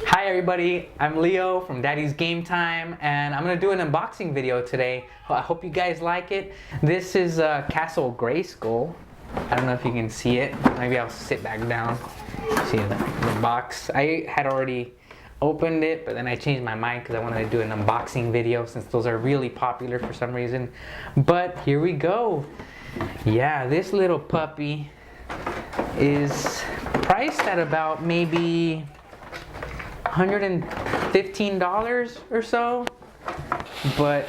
Hi everybody, I'm Leo from Daddy's Game Time, and I'm gonna do an unboxing video today. I hope you guys like it. This is Castle Grayskull. I don't know if you can see it. Maybe I'll sit back down. See the box. I had already opened it, but then I changed my mind because I wanted to do an unboxing video since those are really popular for some reason. But here we go. Yeah, this little puppy is priced at about maybe $115 or so, but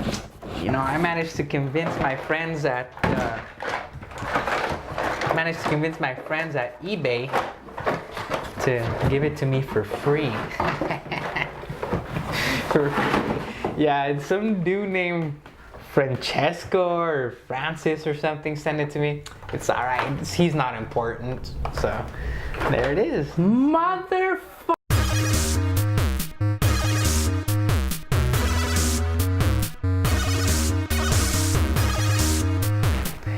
you know, I managed to convince my friends at eBay to give it to me for free. Yeah, it's some dude named Francesco or Francis or something sent it to me. It's alright, he's not important, so there it is. Motherfucker!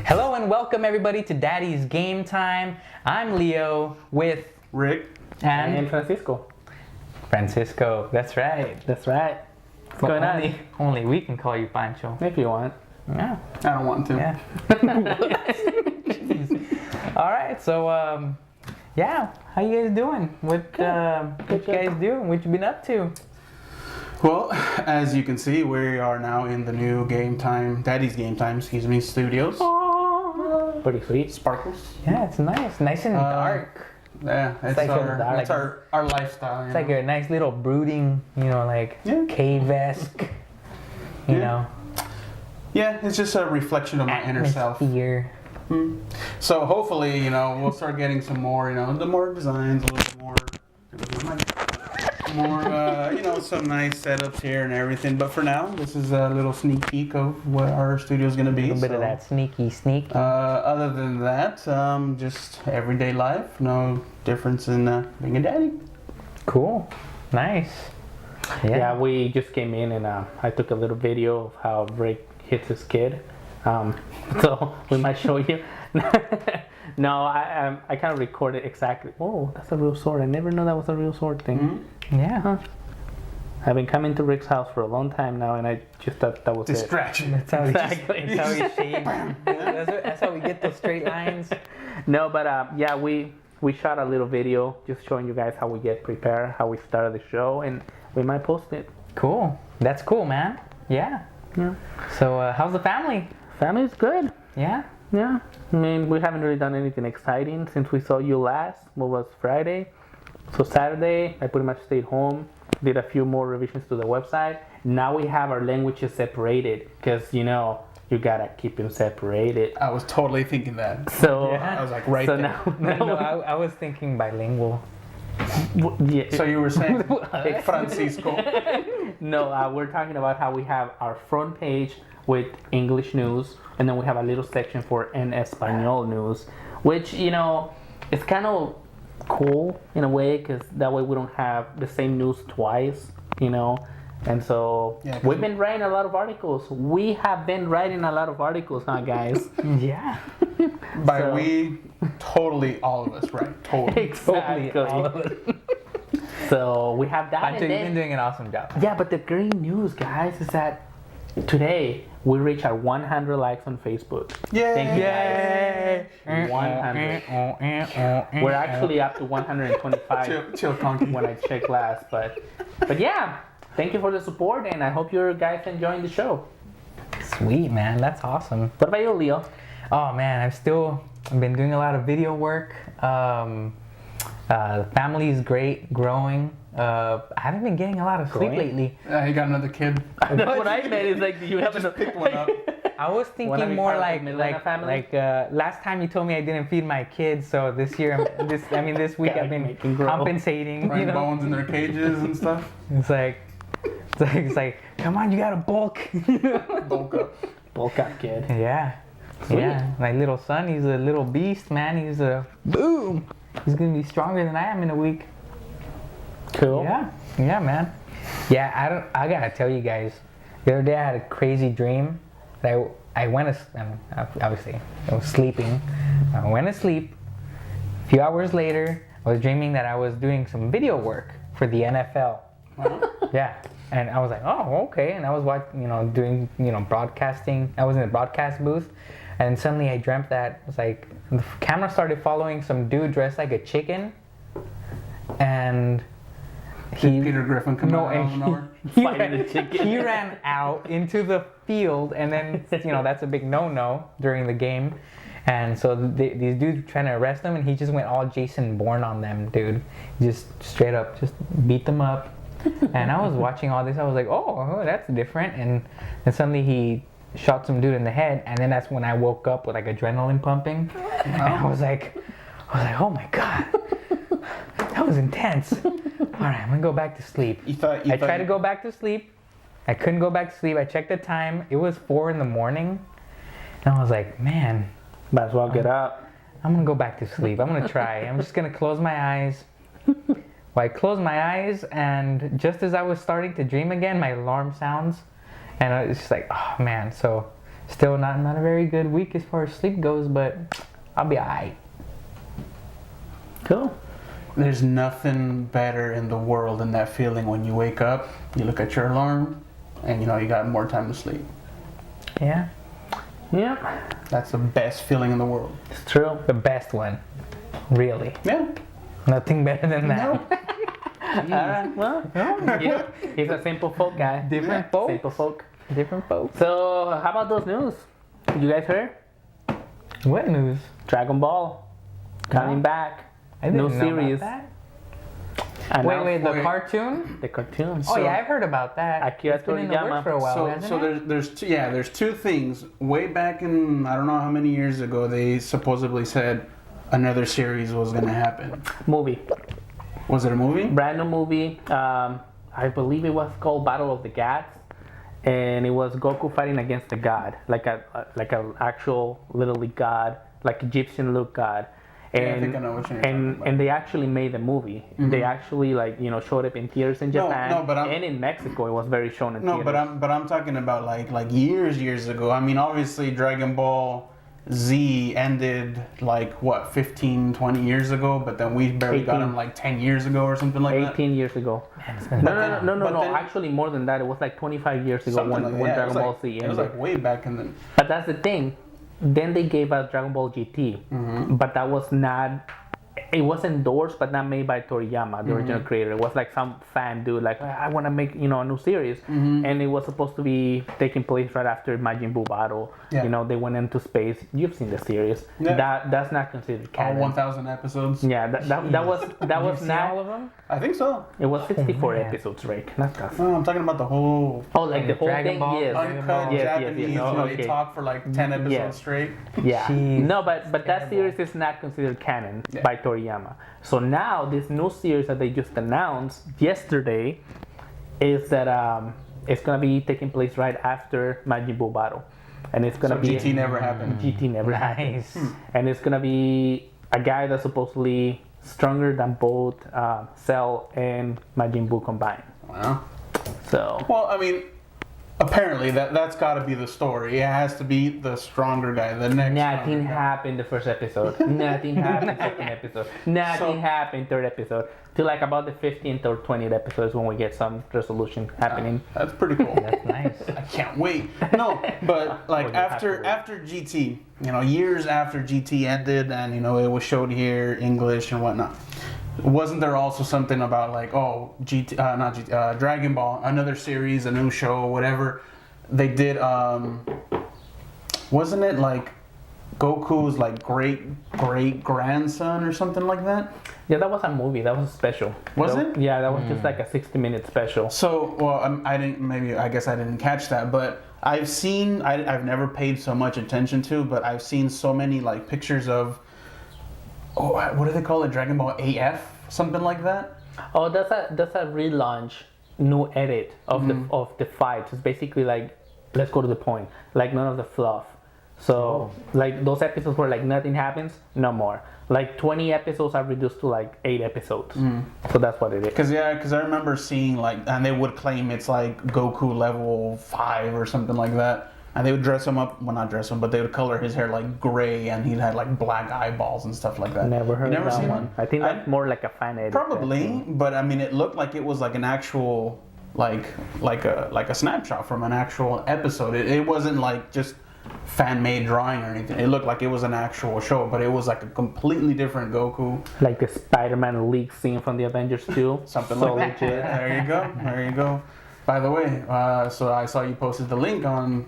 Hello and welcome everybody to Daddy's Game Time. I'm Leo with Rick and Francisco. Francisco, that's right. That's right. What's Well, going on? only we can call you Pancho. If you want. Yeah. I don't want to. Yeah. Alright, so yeah, how you guys doing? What you guys doing? What you been up to? Well, as you can see, we are now in the new Daddy's Game Time, studios. Aww. Pretty sweet. Sparkles. Yeah, it's nice and dark. Yeah, it's like our lifestyle. It's like a nice little brooding, cave-esque, you know. Yeah, it's just a reflection of my inner self. So hopefully, we'll start getting some more, the more designs, a little more, some nice setups here and everything. But for now, this is a little sneak peek of what our studio is going to be. A little bit of that sneaky. Other than that, just everyday life. No difference in being a daddy. Cool. Nice. Yeah, we just came in and I took a little video of how Rick hits his kid. So we might show you. No, I kind of recorded exactly. Oh, that's a real sword. I never knew that was a real sword thing. Mm-hmm. Yeah. Huh. I've been coming to Rick's house for a long time now, and I just thought that was distraction. That's how Exactly. That's how we shave. That's how we get those straight lines. No, but yeah, we shot a little video just showing you guys how we get prepared, how we started the show, and we might post it. Cool. That's cool, man. Yeah. Yeah. So, how's the family? Family's good. Yeah. Yeah. I mean, we haven't really done anything exciting since we saw you last. What was Friday? So Saturday, I pretty much stayed home, did a few more revisions to the website. Now we have our languages separated because, you gotta keep them separated. I was totally thinking that. So Yeah. I was like right there. No, I was thinking bilingual. Yeah. So you were saying Francisco. No, we're talking about how we have our front page with English news, and then we have a little section for En Español news, which, it's kind of cool in a way because that way we don't have the same news twice, And so we've been writing a lot of articles. We have been writing a lot of articles, huh, guys? Yeah. By we, totally all of us, right? Totally. Exactly. All of it. So we have that. Pancho, you've been doing an awesome job. Yeah, but the great news, guys, is that today we reach our 100 likes on Facebook. Yay! Thank you, guys. 100. We're actually up to 125 Chill, Conky. when I checked last, but yeah, thank you for the support, and I hope you guys enjoying the show. Sweet, man. That's awesome. What about you, Leo? Oh, man. I've been doing a lot of video work. The family's great, growing. I haven't been getting a lot of sleep lately. He got another kid. That's what I meant. Is like you have Just pick one up. I was thinking more like last time you told me I didn't feed my kids, so this year, this week I've been compensating. Throwing bones in their cages and stuff. It's like, come on, you gotta bulk. Bulk up, kid. Yeah. Sweet. Yeah. My little son, he's a little beast, man. He's a boom. He's gonna be stronger than I am in a week. Cool. Yeah, man. Yeah, I gotta tell you guys. The other day I had a crazy dream. That I went to, obviously I was sleeping. I went to sleep. A few hours later, I was dreaming that I was doing some video work for the NFL. Yeah. And I was like, oh, okay. And I was watching, doing, broadcasting. I was in the broadcast booth. And suddenly I dreamt that, it's like, the camera started following some dude dressed like a chicken. And Did Peter Griffin come out of nowhere? He ran out into the field. And then, that's a big no-no during the game. And so these dudes were trying to arrest him. And he just went all Jason Bourne on them, dude. Just straight up, just beat them up. And I was watching all this. I was like, oh, that's different. And then suddenly he shot some dude in the head. And then that's when I woke up with like adrenaline pumping. And I was like, oh my God, that was intense. All right, I'm gonna go back to sleep. I tried to go back to sleep. I couldn't go back to sleep. I checked the time. It was 4 a.m. And I was like, man, might as well get up. I'm gonna go back to sleep. I'm gonna try. I'm just gonna close my eyes. Well, I closed my eyes, and just as I was starting to dream again, my alarm sounds, and it's just like, oh man. So, still not a very good week as far as sleep goes, but I'll be alright. Cool. There's nothing better in the world than that feeling when you wake up, you look at your alarm, and you got more time to sleep. Yeah. Yep. That's the best feeling in the world. It's true. The best one, really. Yeah. Nothing better than that. Nope. Alright, well, yeah. He's a simple folk guy. Different folks. Simple folk. Different folks. So, how about those news? You guys heard? What news? Dragon Ball coming back. I didn't New know series. about that. Wait, the cartoon? The cartoon. Oh yeah, I've heard about that. Akira It's been in the Toriyama. works for a while, hasn't So it? there's two things. Way back in I don't know how many years ago, they supposedly said another series was gonna happen. Movie. Was it a movie? Brand new movie. I believe it was called Battle of the Gods, and it was Goku fighting against the god, like a actual literally god, like Egyptian look god. And, I think I know what you're talking about. And they actually made the movie. Mm-hmm. They actually showed up in theaters in Japan, and in Mexico it was very shown in theaters. but I'm talking about like years ago. I mean, obviously Dragon Ball Z ended 15-20 years ago, but then we barely got him 10 years ago or something like 18 years ago. No. Actually, more than that. It was 25 years ago when Dragon Ball Z ended. It was way back in the. But that's the thing. Then they gave us Dragon Ball GT, but that was not. It was endorsed, but not made by Toriyama, the original creator. It was some fan dude, I want to make a new series, and it was supposed to be taking place right after Majin Buu battle. Yeah. They went into space. You've seen the series. Yeah. That's not considered canon. All 1,000 episodes. Yeah, that was not all of them. I think so. It was 64 man. episodes, Rick. Not that. No, I'm talking about the whole Oh, the whole Dragon thing. Ball, Yes. uncut Yes, Japanese. Oh, where okay. They talk for 10 episodes straight. Yeah. Jeez. No, but that series is not considered canon by Toriyama. So now this new series that they just announced yesterday is that it's gonna be taking place right after Majin Buu battle, and it's gonna be GT never happened. GT never happened, Nice. and it's gonna be a guy that's supposedly stronger than both Cell and Majin Buu combined. Wow. So Well, I mean, apparently that's got to be the story. It has to be the stronger guy. The next. nothing stronger guy. happened the first episode. Nothing happened second episode. Nothing happened third episode. Till about the 15th or 20th episodes when we get some resolution happening. That's pretty cool. That's nice. I can't wait. No, but after GT, years after GT ended, and it was showed here English and whatnot. Wasn't there also something about Dragon Ball, another series, a new show, whatever? They did. Wasn't it Goku's great grandson or something like that? Yeah, that was a movie. That was a special. Was it? Yeah, that was just a 60-minute special. So, I guess I didn't catch that, but I've seen. I've never paid so much attention to, but I've seen so many pictures of. Oh, what do they call it? Dragon Ball AF, something like that. Oh, that's a relaunch, new edit of the fight. It's basically let's go to the point. None of the fluff. So those episodes where nothing happens, no more. 20 episodes are reduced to 8 episodes. So that's what it is. Because I remember seeing and they would claim it's Goku level 5 or something like that. and they would dress him up. Well, not dress him, but they would color his hair like gray, and he had like black eyeballs and stuff like that. Never heard You never of that seen one. I think that's more like a fan edit. Probably, but I mean, it looked like it was like an actual, like a snapshot from an actual episode. It wasn't like just fan made drawing or anything. It looked like it was an actual show, but it was like a completely different Goku. Like the Spider-Man leak scene from the Avengers 2. Something So like that. legit. There you go. There you go. By the way, so I saw you posted the link on.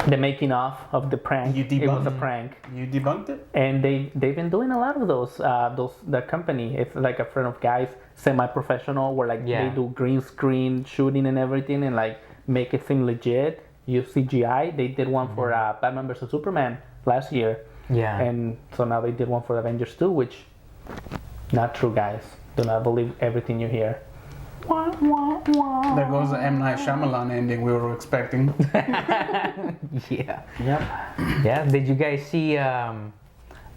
The making of the prank. You It was a debunked- prank. You debunked it. And they've been doing a lot of those. The company, it's like a friend of guys, semi-professional, where like Yeah. they do green screen shooting and everything, and like make it seem legit. Use CGI. They did one for Batman vs Superman last year, Yeah. and so now they did one for Avengers 2, which not true, guys. Do not believe everything you hear. There goes the M. Night Shyamalan ending we were expecting. Yeah. Yep. Yeah. Did you guys see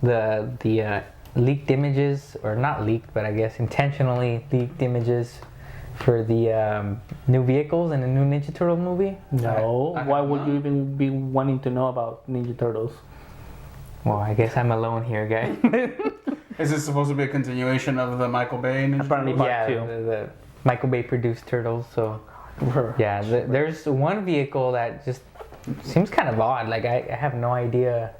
the leaked images, or not leaked, but I guess intentionally leaked images for the new vehicles in the new Ninja Turtle movie? No. I Why have would not. you even be wanting to know about Ninja Turtles? Well, I guess I'm alone here, guys. Is this supposed to be a continuation of the Michael Bay Ninja Apparently, Turtles? part Yeah, two. the Michael Bay produced Turtles, so yeah. There's one vehicle that just seems kind of odd. Like I have no idea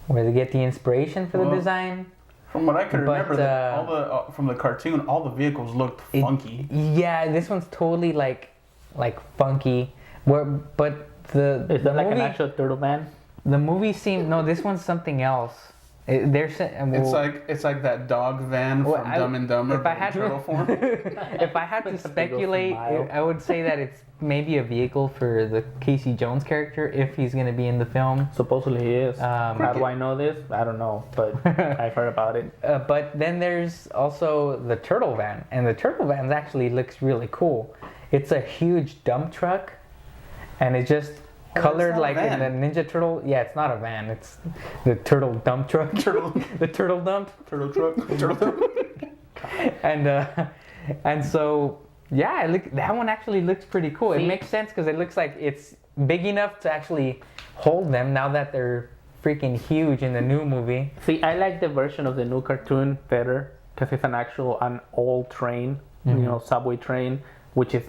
where they get the inspiration for the Well, design. From what I can But, remember, all the from the cartoon, all the vehicles looked funky. Yeah, this one's totally like funky. But the Is that like movie, an actual turtle man? the movie seemed no. This one's something else. It's like that dog van Well, from Dumb and Dumber, if I but in had to- turtle form. If I had to It's a big old speculate, smile. I would say that it's maybe a vehicle for the Casey Jones character if he's going to be in the film. Supposedly he is. How do Cricket. I know this? I don't know, but I've heard about it. But then there's also the turtle van, and the turtle van actually looks really cool. It's a huge dump truck, and it just colored not a like in the van. Ninja Turtle. Yeah, it's not a van. It's the turtle dump truck. The turtle dump. Turtle truck. Turtle truck. And so yeah, that one actually looks pretty cool. It See? makes sense because it looks like it's big enough to actually hold them now that they're freaking huge in the new movie. See, I like the version of the new cartoon better because it's an old train, subway train, which is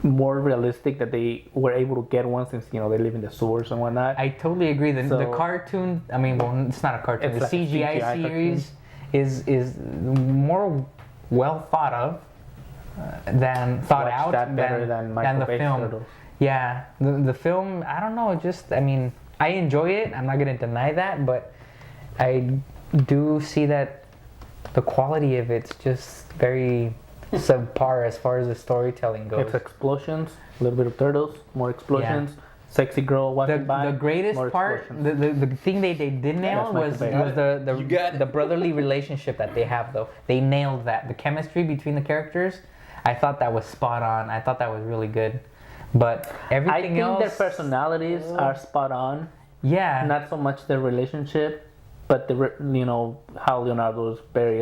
more realistic that they were able to get one since they live in the sewers and whatnot. I totally agree. The So- cartoon, I mean, well, it's not a cartoon. It's The like a CGI CGI series is more well thought of than thought Watch out that better than Michael the Bay's film. Turtles. Yeah, the film. I don't know. I mean, I enjoy it. I'm not gonna deny that, but I do see that the quality of it's just very subpar as far as the storytelling goes. It's explosions, a little bit of turtles, more explosions, sexy girl walking by. The greatest more part, explosions. the thing they did nail That's was Michael Bay. You got it. the brotherly relationship that they have, though. They nailed that. The chemistry between the characters, I thought that was spot on. I thought that was really good. But I everything think else, their personalities are spot on. yeah, Not so much their relationship, but how Leonardo is very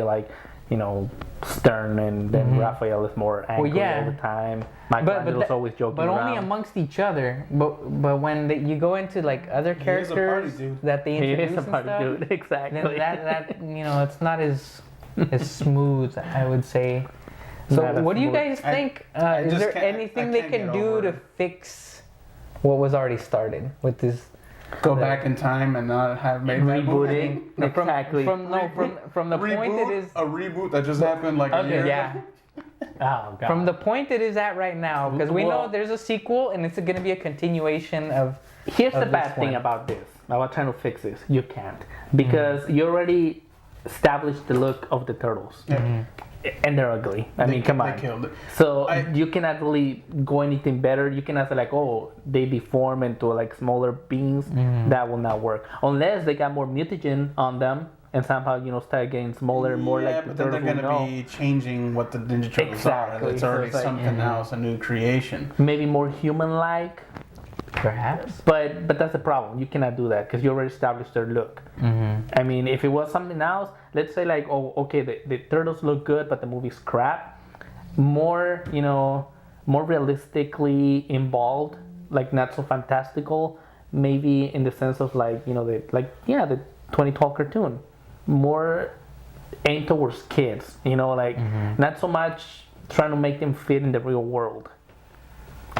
stern, and then Raphael is more angry yeah. all the time. but Michelangelo's always joking but around. only amongst each other. But when you go into like other is a characters party dude. that they He introduce is a and party stuff, dude, exactly. then that it's not as smooth, I would say. So Not as what do you smooth. guys think? I Is just there can't- I anything they can't can get do over to it. fix what was already started with this? Go back in time and not have made that movie. Rebooting, No, from, exactly. From the point it is. A reboot that just happened like a year Yeah. ago. Oh god. From the point it is at right now, because we know Well- there's a sequel and it's going to be a continuation of. Here's the of bad this thing one. about this. I'm trying to fix this. You can't because you already established the look of the turtles, Yeah. and they're ugly. I mean, come on. They killed it. So I- you cannot really go anything better. You cannot say like, oh, they deform into like smaller beings. That will not work unless they got more mutagen on them and somehow start getting smaller and more yeah, like the but then they're turtles we gonna know. be changing what the Ninja Turtles Exactly, are. It's so already it's like, something else, a new creation. Maybe more human-like, Perhaps. but that's the problem. You cannot do that because you already established their look. I mean, if it was something else, let's say like, oh, okay, the turtles look good, but the movie's crap. More, more realistically involved, like not so fantastical. maybe in the sense of like, you know, the 2012 cartoon, more aimed towards kids, you know, like not so much trying to make them fit in the real world,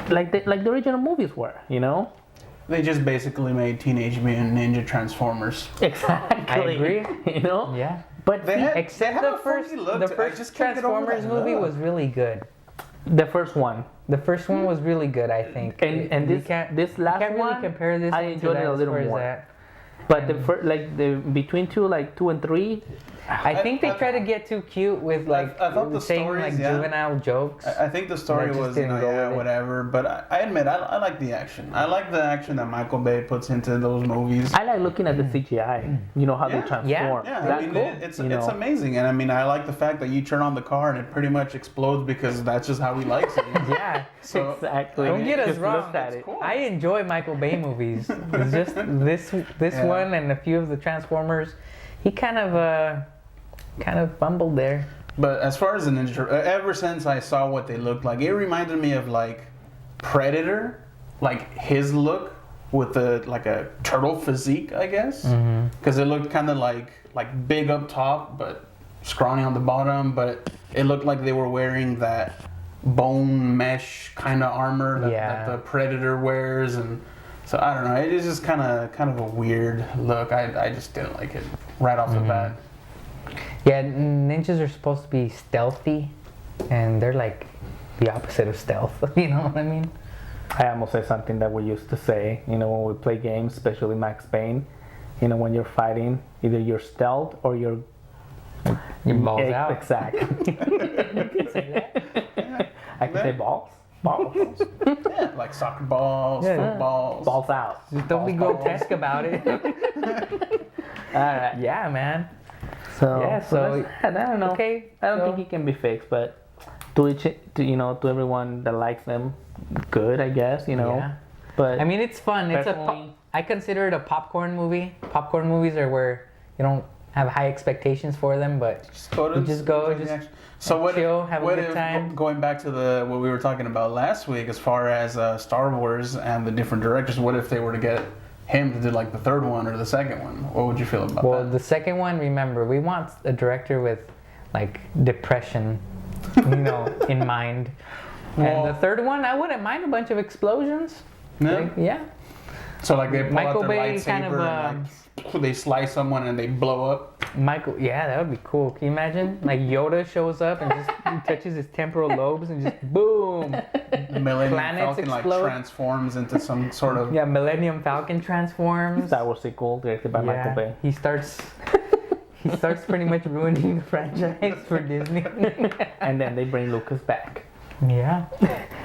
like the original movies were, you know. They just basically made Teenage Mutant Ninja Transformers. Exactly. I agree. You know. Yeah. But Except the first Transformers movie was really good. the first one. The first one was really good, I think. And this last can't really one, compare this. I enjoyed it a little more. But the first, like the between two and three, I think they try to get too cute with like I thought the saying stories, like yeah. juvenile jokes. I think the story That just was, didn't go with it. whatever. But I admit, I like the action. I like the action that Michael Bay puts into those movies. I like looking at the CGI. You know how they Yeah. transform. Yeah. Yeah, That's I mean, cool. it's you know? amazing. And I mean, I like the fact that you turn on the car and it pretty much explodes because that's just how he likes it. Yeah. So, Exactly. Don't get us Just wrong. looked at it. cool. I enjoy Michael Bay movies. It's just this Yeah. one and a few of the Transformers. He kind of fumbled there. But as far as the Ninja, ever since I saw what they looked like, it reminded me of like Predator, like his look with like a turtle physique, I guess, because it looked kind of like big up top, but scrawny on the bottom. But it looked like they were wearing that bone mesh kind of armor that the Predator wears, and so I don't know. It is just kind of a weird look. I just didn't like it right off the bat. Yeah, ninjas are supposed to be stealthy, and they're like the opposite of stealth. You know what I mean? I almost said something that we used to say, you know, when we play games, especially Max Payne. You know, when you're fighting, either you're stealth or you're balls out. Exactly. You can say that. I can say balls. Balls. Yeah, like soccer balls, Yeah. footballs. Balls out. Just don't be grotesque about it. All right. Yeah, man. So, Yeah, so- I don't know. Okay, I don't so- think he can be fixed, but to everyone that likes them, good, I guess, you know. Yeah. But I mean, it's fun. Personally- I consider it a popcorn movie. Popcorn movies are where you don't have high expectations for them, but Just go to You just go, the just action. So what chill, if, have a what good if, time. going back to what we were talking about last week, as far as Star Wars and the different directors, what if they were to get him to do like the third one or the second one? What would you feel about well, that? the second one, remember, we want a director with like depression, in mind. Well- And the third one, I wouldn't mind a bunch of explosions. Yeah? Like, yeah. So like they pull Michael out their Bay lightsaber kind of, and like, they slice someone and they blow up. Yeah, that would be cool. Can you imagine? Like Yoda shows up and just touches his temporal lobes and just boom. The Millennium Planets Falcon explode. like transforms into some sort of Yeah, Millennium Falcon transforms. Star Wars sequel directed by Michael Bay. He starts pretty much ruining the franchise for Disney. And then they bring Lucas back. Yeah.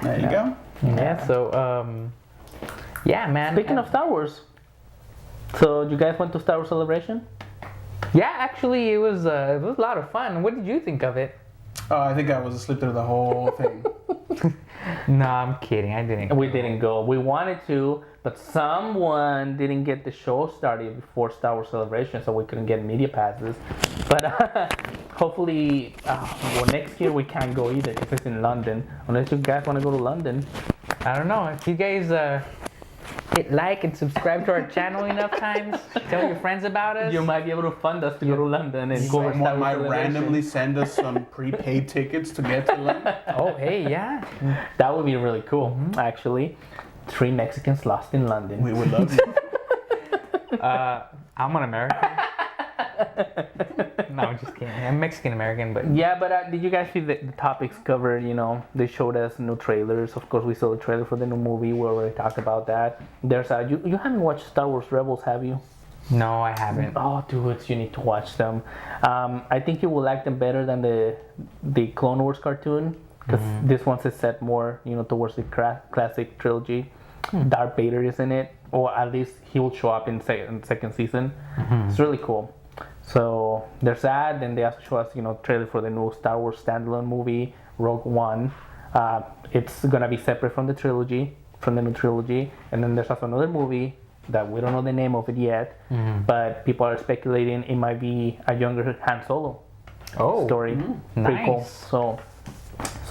There you go. Yeah. So yeah, man. Speaking of Star Wars, so you guys went to Star Wars Celebration? Yeah, actually, it was a lot of fun. What did you think of it? Oh, I think I was asleep through the whole thing. No, I'm kidding. I didn't. We didn't go. We wanted to, but someone didn't get the show started before Star Wars Celebration, so we couldn't get media passes. But hopefully, next year we can't go either because it's in London. Unless you guys want to go to London. I don't know. If you guys hit like and subscribe to our channel enough times, tell your friends about us. You might be able to fund us to go to London and go to Star Someone Wars might Celebration. randomly send us some prepaid tickets to get to London. Oh, hey, yeah. That would be really cool, actually. 3 Mexicans lost in London. We would love you. I'm an American. No, I'm just kidding. I'm Mexican American, but Yeah, but did you guys see the topics covered? You know, they showed us new trailers. Of course, we saw the trailer for the new movie. We already talked about that. There's you haven't watched Star Wars Rebels, have you? no, I haven't. Oh, dudes, you need to watch them. I think you will like them better than the Clone Wars cartoon because this one's is set more, towards the classic trilogy. Darth Vader is in it, or at least he will show up in second season. It's really cool. So there's that. Then they also show us, trailer for the new Star Wars standalone movie, Rogue One. It's gonna be separate from the new trilogy. And then there's also another movie that we don't know the name of it yet, but people are speculating it might be a younger Han Solo story. Pretty cool. Nice. So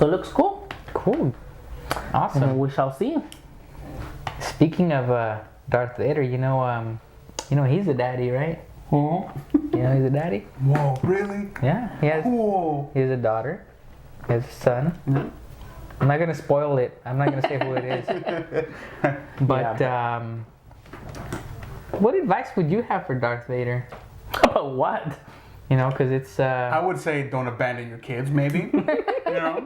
it looks cool. Cool. And Awesome. we shall see. Speaking of Darth Vader, you know he's a daddy, right? Oh. You know he's a daddy? Whoa, really? Yeah, he has a daughter, he has a son. Yeah. I'm not gonna spoil it. I'm not gonna say who it is. But what advice would you have for Darth Vader? About what? You know, because it's. I would say don't abandon your kids, maybe. You know?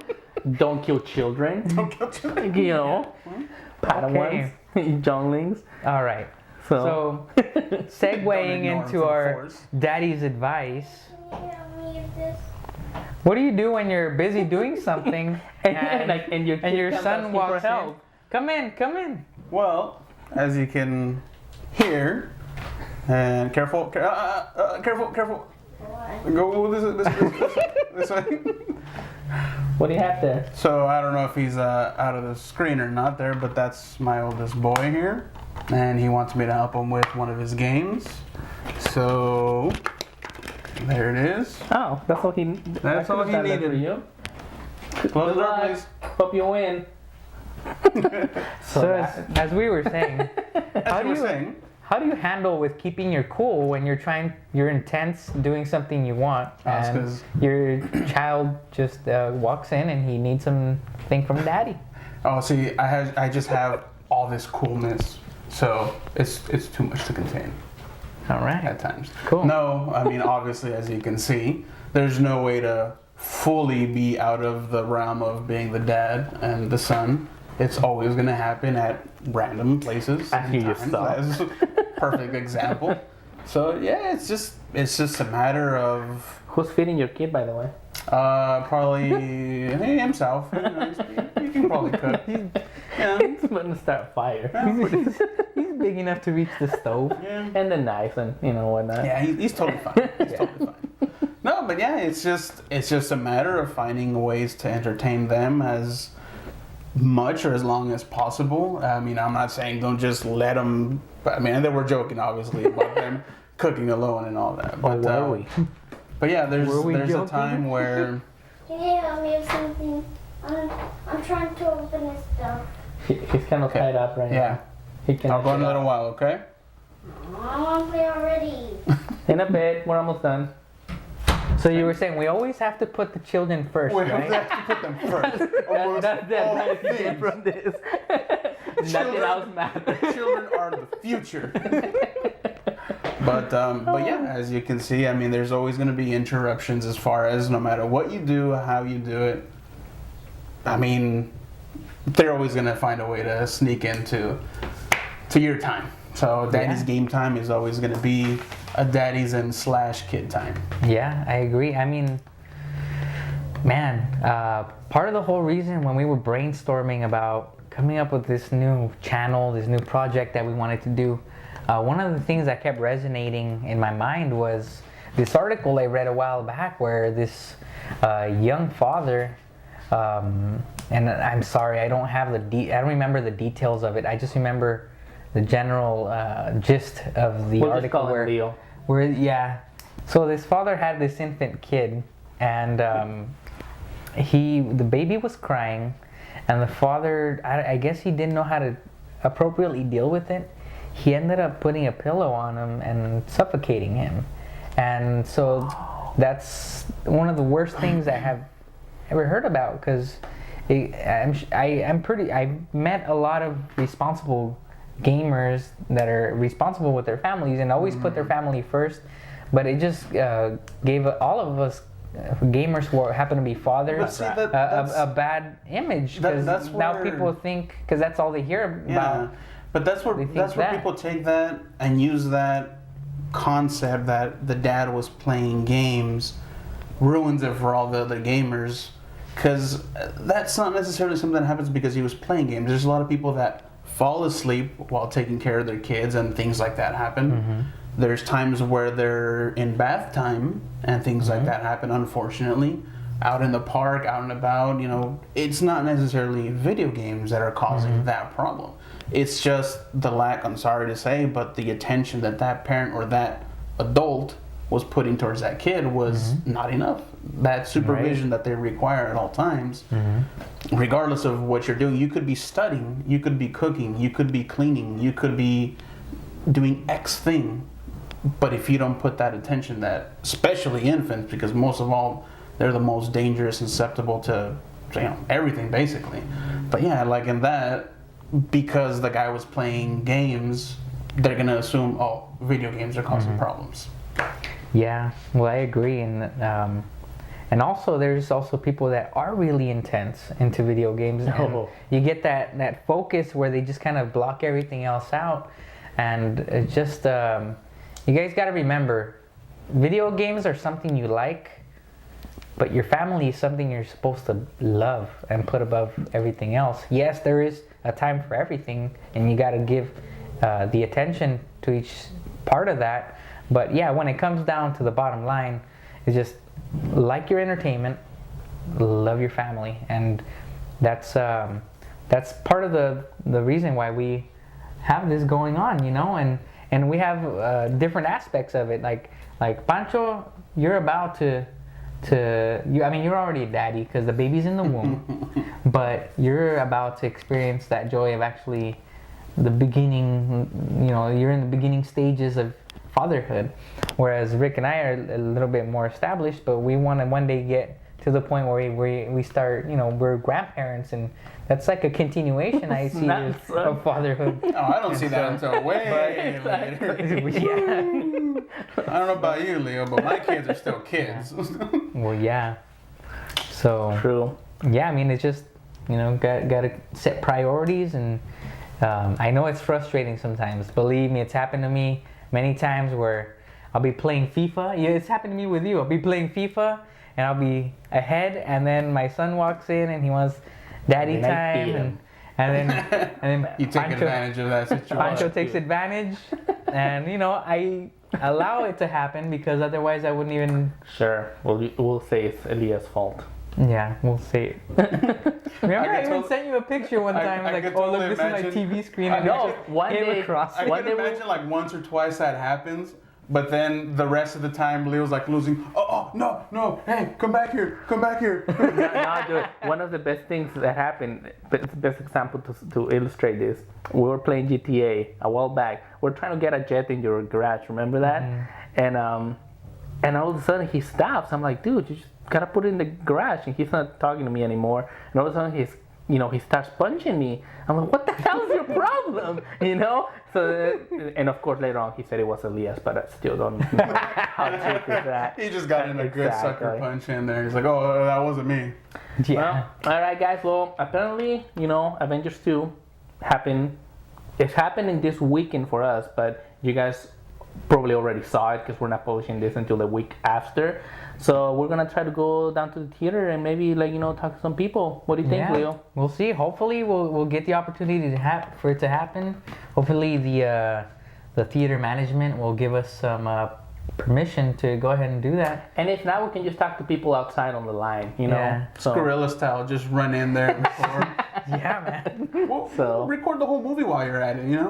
Don't kill children. Don't kill children. You know, Padawans, younglings. All right. So, Segueing ignore into them for our the Force. daddy's advice. What do you do when you're busy doing something and your kid son comes walks asking for in? help? Come in. Well, as you can hear, and careful. Go this way. What do you have there? So I don't know if he's out of the screen or not there, but that's my oldest boy here, and he wants me to help him with one of his games. So there it is. Oh, that's all he. That's all he needed. For you. Close the door, please. Hope you win. So as we were saying, how do you handle with keeping your cool when you're intense doing something you want, and your child just walks in and he needs something from daddy? Oh, see, I just have all this coolness, so it's too much to contain. All right. At times. Cool. No, I mean, obviously, as you can see, there's no way to fully be out of the realm of being the dad and the son. It's always going to happen at random places. I hear you. That's a perfect example. So yeah, it's just a matter of Who's feeding your kid, by the way? probably himself. You know, he can probably cook. Yeah. He's gonna start fire. He's big enough to reach the stove. Yeah. And the knife and whatnot. Yeah, he's totally fine. He's totally fine. No, but yeah, it's just a matter of finding ways to entertain them as much or as long as possible. I mean, I'm not saying don't just let them. I mean, they were joking obviously about them cooking alone and all that. But were we? But yeah, there's joking? a time where Can you help me with something? I'm trying to open this stuff. He's kind of tied up right yeah. now. He can. I'll go in a little while, okay? I want to play already. In a bit. We're almost done. So you were saying we always have to put the children first, We right? have to put them first. Almost That's all what you get things. from this. Nothing else matters. Children are the future. But yeah, as you can see, I mean, there's always going to be interruptions as far as no matter what you do, how you do it. I mean, they're always going to find a way to sneak into your time. So daddy's game time is always going to be a daddy's and / kid time. Yeah, I agree. I mean, man, part of the whole reason when we were brainstorming about coming up with this new channel, this new project that we wanted to do, one of the things that kept resonating in my mind was this article I read a while back where this young father, and I'm sorry, I don't have I don't remember the details of it. I just remember the general gist of the article where so this father had this infant kid, and the baby was crying, and the father, I guess he didn't know how to appropriately deal with it. He ended up putting a pillow on him and suffocating him, and so that's one of the worst things I have ever heard about, because I've met a lot of responsible gamers that are responsible with their families and always put their family first, but it just gave all of us gamers who happen to be fathers a bad image, because now people think, because that's all they hear about. But that's where people take that and use that concept that the dad was playing games, ruins it for all the other gamers, because that's not necessarily something that happens because he was playing games. There's a lot of people that fall asleep while taking care of their kids, and things like that happen. Mm-hmm. There's times where they're in bath time and things like that happen, unfortunately. Out in the park, out and about, it's not necessarily video games that are causing that problem. It's just the lack, I'm sorry to say, but the attention that parent or that adult was putting towards that kid was not enough. that supervision that they require at all times, regardless of what you're doing. You could be studying, you could be cooking, you could be cleaning, you could be doing X thing, but if you don't put that attention, that especially infants, because most of all they're the most dangerous and susceptible to everything basically. But yeah, like in that, because the guy was playing games, they're gonna assume, oh, video games are causing problems. Yeah, well, I agree, and also there's also people that are really intense into video games, and you get that focus where they just kind of block everything else out, and it's just you guys got to remember, video games are something you like, but your family is something you're supposed to love and put above everything else. Yes, there is a time for everything, and you got to give the attention to each part of that. But yeah, when it comes down to the bottom line, it's just like your entertainment, love your family, and that's part of the reason why we have this going on, and we have different aspects of it. Like Pancho, you're about to you're already a daddy because the baby's in the womb, but you're about to experience that joy of actually the beginning. You're in the beginning stages of fatherhood, whereas Rick and I are a little bit more established, but we want to one day get to the point where we start, we're grandparents, and that's like a continuation I see of fatherhood. No, I don't see that until way later. Yeah. I don't know about you, Leo, but my kids are still kids. Well, yeah. So True. Yeah, I mean, it's just got to set priorities, and I know it's frustrating sometimes. Believe me, it's happened to me many times where I'll be playing FIFA. Yeah, it's happened to me with you. I'll be playing FIFA and I'll be ahead, and then my son walks in and he wants daddy time, and then you take advantage of that situation. Pancho takes advantage, and I allow it to happen because otherwise I wouldn't even. Sure, we'll say it's Elia's fault. Yeah, we'll say it. Remember, I even sent you a picture one time. I Like, oh, look, totally this is my imagine- TV screen. And No, it just one came day- across. I One can day imagine like once or twice that happens, but then the rest of the time Leo's like losing. Oh no! Hey, come back here! No, dude, one of the best things that happened, but it's the best example to illustrate this. We were playing GTA a while back. We're trying to get a jet in your garage. Remember that? And all of a sudden he stops. I'm like, dude, you just gotta put it in the garage. And he's not talking to me anymore. And all of a sudden he starts punching me. I'm like, what the hell is your problem? So, and of course later on he said it was Elias, but I still don't know how true is that. He just got in a good sucker Exactly. punch in there. He's like, oh, that wasn't me. Yeah. Well, all right, guys. Well, apparently, Avengers 2 happened. It's happening this weekend for us, but you guys probably already saw it because we're not publishing this until the week after. So we're gonna try to go down to the theater and maybe talk to some people. What do you think, Leo? We'll see. Hopefully, we'll get the opportunity for it to happen. Hopefully, the theater management will give us some permission to go ahead and do that. And if not, we can just talk to people outside on the line. Yeah. So, Guerrilla style, just run in there and record. Yeah, man. Well, So- record the whole movie while you're at it, yeah.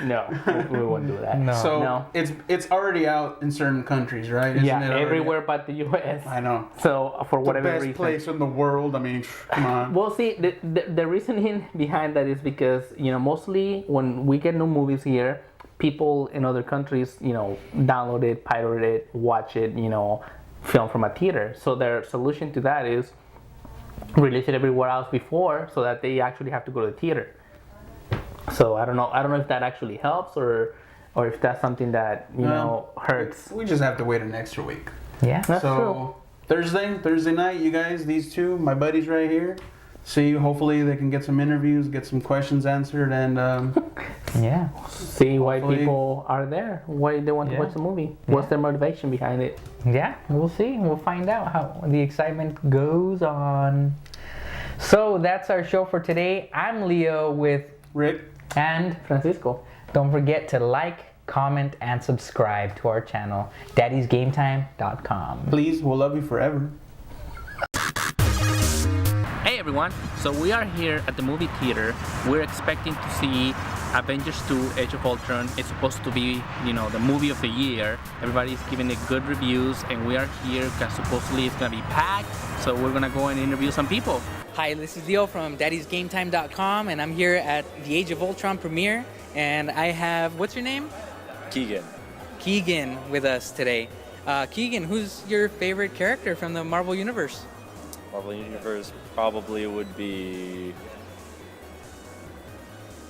No, we won't do that. No. So No. it's already out in certain countries, right? Isn't it Yeah, already- everywhere but the U.S. I know. So for The whatever best reason. place in the world. I mean, come on. Well, see, the reasoning behind that is because, mostly when we get new movies here, people in other countries, download it, pirate it, watch it, film from a theater. So their solution to that is release it everywhere else before so that they actually have to go to the theater. So I don't know if that actually helps or if that's something that, hurts. We just have to wait an extra week. Yeah. That's So Thursday night, you guys, these two, my buddies right here. See, hopefully they can get some interviews, get some questions answered, and Yeah. See why Hopefully- people are there, why they want to Yeah. watch the movie. What's their motivation behind it? Yeah, we'll see. We'll find out how the excitement goes on. So that's our show for today. I'm Leo with Rick. and Francisco. don't forget to like, comment, and subscribe to our channel, daddysgametime.com. Please, we'll love you forever. Hey everyone, so we are here at the movie theater. We're expecting to see Avengers 2 Age of Ultron is supposed to be, you know, the movie of the year. Everybody's giving it good reviews, and we are here because supposedly it's gonna be packed. So we're gonna go and interview some people. Hi, this is Leo from daddysgametime.com, and I'm here at the Age of Ultron premiere, and I have, what's your name? Keegan. Keegan with us today. Keegan, who's your favorite character from the Marvel Universe? Marvel Universe probably would be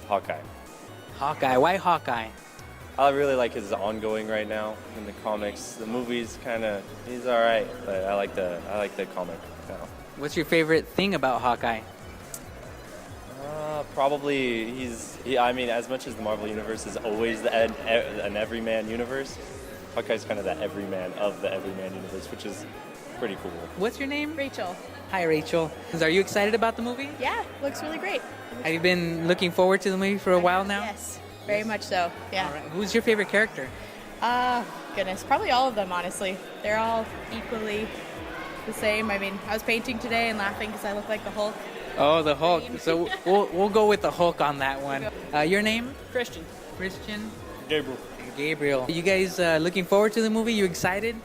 Hawkeye. Hawkeye. Why Hawkeye? I really like his ongoing right now in the comics. The movies he's all right, but I like the comic now. What's your favorite thing about Hawkeye? Probably I mean, as much as the Marvel Universe is always an everyman universe, Hawkeye's kind of the everyman of the everyman universe, which is pretty cool. What's your name? Rachel. Hi, Rachel. Are you excited about the movie? Yeah, looks really great. Have you been looking forward to the movie for a while now? Yes, very much so. Yeah. All right. Who's your favorite character? Goodness, probably all of them, honestly. They're all equally the same. I mean, I was painting today and laughing because I look like the Hulk. Oh, the Hulk. So we'll go with the Hulk on that one. Your name? Christian. Christian? Gabriel. Gabriel. You guys looking forward to the movie? You excited?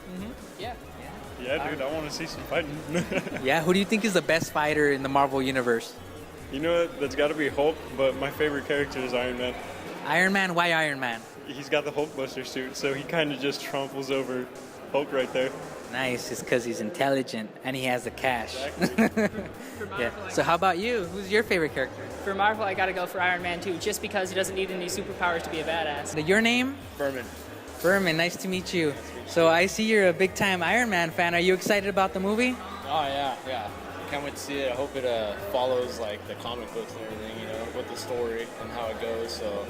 Yeah. Yeah, dude, I want to see some fighting. Yeah. Who do you think is the best fighter in the Marvel Universe? You know what? That's got to be Hulk, but my favorite character is Iron Man. Iron Man? Why Iron Man? He's got the Hulkbuster suit, so he kind of just tramples over Hulk right there. Nice. It's because he's intelligent and he has the cash. Exactly. Yeah. So how about you? Who's your favorite character? For Marvel, I gotta go for Iron Man too, just because he doesn't need any superpowers to be a badass. Your name? Furman. Furman. Nice to meet you. So I see you're a big time Iron Man fan. Are you excited about the movie? Oh yeah. Can't wait to see it. I hope it follows like the comic books and everything, you know, with the story and how it goes. So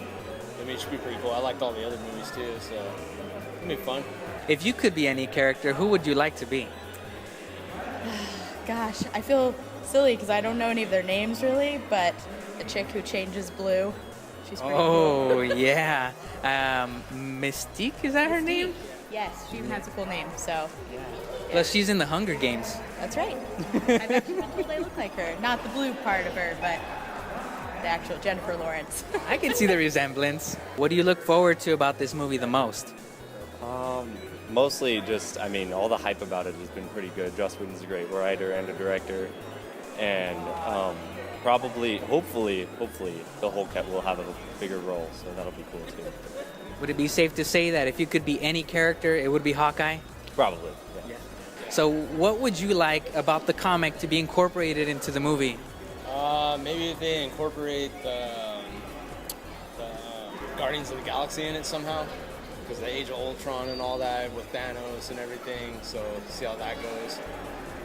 I mean, it should be pretty cool. I liked all the other movies too, so it'll be fun. If you could be any character, who would you like to be? Gosh, I feel silly because I don't know any of their names really, but the chick who changes blue, she's pretty Oh, cool. yeah. Mystique, is that her name? Yes, she even has a cool name, so Plus, she's in the Hunger Games. that's right. I've actually been told I look like her. Not the blue part of her, but the actual Jennifer Lawrence. I can see the resemblance. What do you look forward to about this movie the most? Mostly just, I mean, all the hype about it has been pretty good. Joss Whedon's a great writer and a director, and probably, hopefully, the Hulk will have a bigger role, so that'll be cool too. Would it be safe to say that if you could be any character, it would be Hawkeye? Probably, yeah. So what would you like about the comic to be incorporated into the movie? Maybe if they incorporate the Guardians of the Galaxy in it somehow, because the Age of Ultron and all that with Thanos and everything. So see how that goes.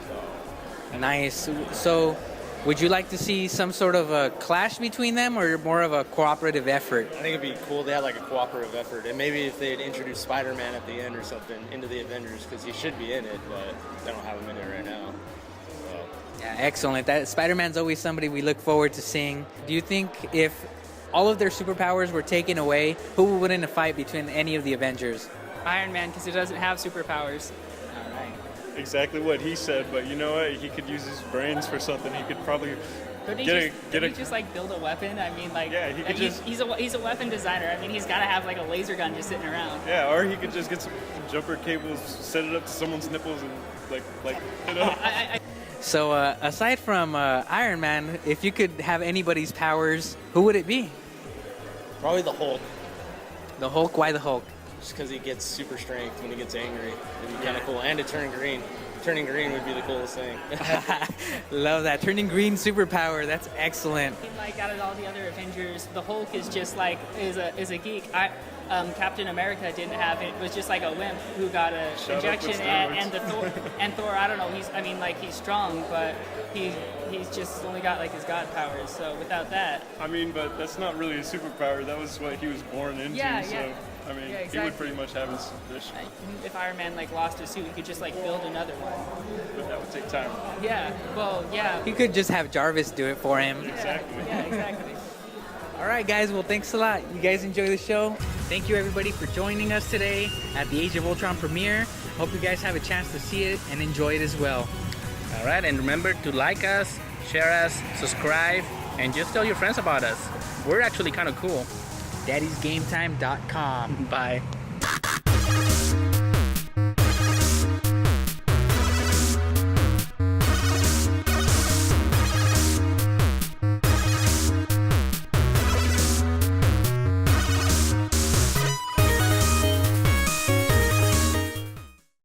So. Nice. So would you like to see some sort of a clash between them or more of a cooperative effort? I think it'd be cool to have like a cooperative effort, and maybe if they'd introduce Spider-Man at the end or something into the Avengers, because he should be in it, but they don't have him in it right now. So. Yeah, excellent. That Spider-Man's always somebody we look forward to seeing. Do you think if all of their superpowers were taken away, who would win in a fight between any of the Avengers? Iron Man, because he doesn't have superpowers. All right. Exactly what he said, but you know what? He could use his brains for something. He could probably Could he just like build a weapon? I mean, like, Yeah, he could he's a weapon designer. I mean, he's got to have like a laser gun just sitting around. Yeah, or he could just get some jumper cables, set it up to someone's nipples, and like you know. So aside from Iron Man, if you could have anybody's powers, who would it be? Probably the Hulk, The Hulk? Why the Hulk? just because he gets super strength when he gets angry. It'd be kind of cool, and to turn green. Turning green would be the coolest thing. Love that. Turning green superpower. That's excellent. I mean, like out of all the other Avengers, the Hulk is just like is a geek. Captain America didn't have it. Was just like a wimp who got a Shut up with injection, and the Thor and Thor. I don't know. He's strong, but he's just only got like his god powers. So without that, I mean, but that's not really a superpower. That was what he was born into. Yeah, so yeah. I mean, Yeah, he exactly. would pretty much have his. if Iron Man like lost his suit, he could just like build another one. But that would take time. Yeah. Well, yeah. You could just have Jarvis do it for him. Exactly. Yeah, exactly. All right, guys. Well, thanks a lot. You guys enjoy the show. Thank you, everybody, for joining us today at the Age of Ultron premiere. Hope you guys have a chance to see it and enjoy it as well. All right, and remember to like us, share us, subscribe, and just tell your friends about us. We're actually kind of cool. daddysgametime.com. Bye.